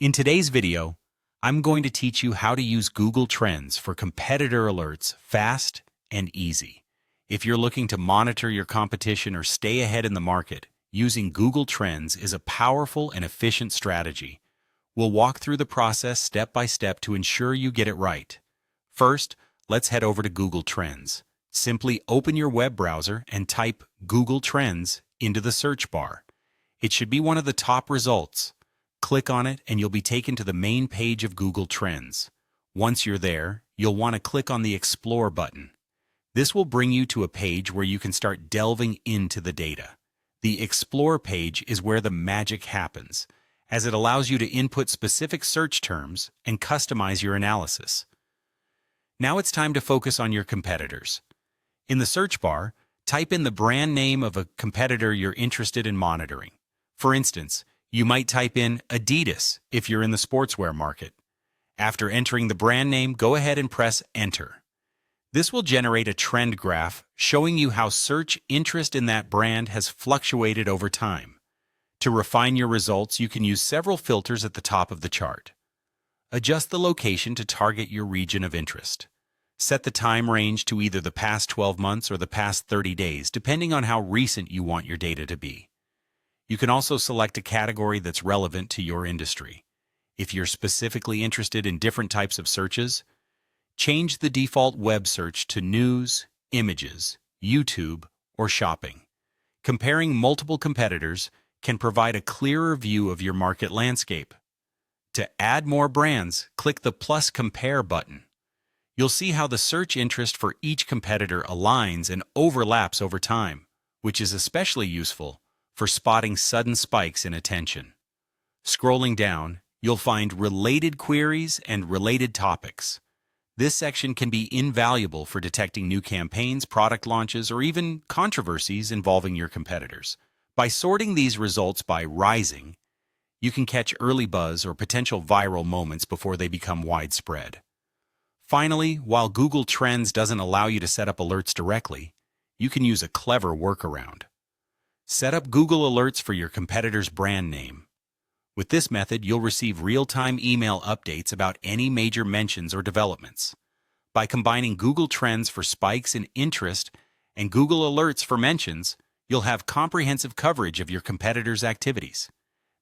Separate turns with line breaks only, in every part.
In today's video, I'm going to teach you how to use Google Trends for competitor alerts fast and easy. If you're looking to monitor your competition or stay ahead in the market, using Google Trends is a powerful and efficient strategy. We'll walk through the process step by step to ensure you get it right. First, let's head over to Google Trends. Simply open your web browser and type Google Trends into the search bar. It should be one of the top results. Click on it and you'll be taken to the main page of Google Trends. Once you're there, you'll want to click on the Explore button. This will bring you to a page where you can start delving into the data. The Explore page is where the magic happens, as it allows you to input specific search terms and customize your analysis. Now it's time to focus on your competitors. In the search bar, type in the brand name of a competitor you're interested in monitoring. For instance, you might type in Adidas if you're in the sportswear market. After entering the brand name, go ahead and press Enter. This will generate a trend graph showing you how search interest in that brand has fluctuated over time. To refine your results, you can use several filters at the top of the chart. Adjust the location to target your region of interest. Set the time range to either the past 12 months or the past 30 days, depending on how recent you want your data to be. You can also select a category that's relevant to your industry. If you're specifically interested in different types of searches, change the default web search to news, images, YouTube, or shopping. Comparing multiple competitors can provide a clearer view of your market landscape. To add more brands, click the plus Compare button. You'll see how the search interest for each competitor aligns and overlaps over time, which is especially useful for spotting sudden spikes in attention. Scrolling down, you'll find related queries and related topics. This section can be invaluable for detecting new campaigns, product launches, or even controversies involving your competitors. By sorting these results by rising, you can catch early buzz or potential viral moments before they become widespread. Finally, while Google Trends doesn't allow you to set up alerts directly, you can use a clever workaround. Set up Google Alerts for your competitor's brand name. With this method, you'll receive real-time email updates about any major mentions or developments. By combining Google Trends for spikes in interest and Google Alerts for mentions, you'll have comprehensive coverage of your competitors' activities.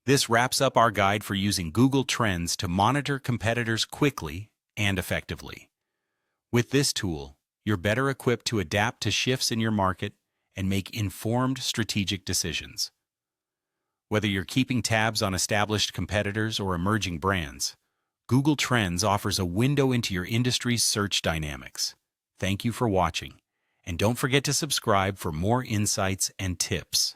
This wraps up our guide for using Google Trends to monitor competitors quickly and effectively. With this tool, you're better equipped to adapt to shifts in your market and make informed strategic decisions. Whether you're keeping tabs on established competitors or emerging brands, Google Trends offers a window into your industry's search dynamics. Thank you for watching, and don't forget to subscribe for more insights and tips.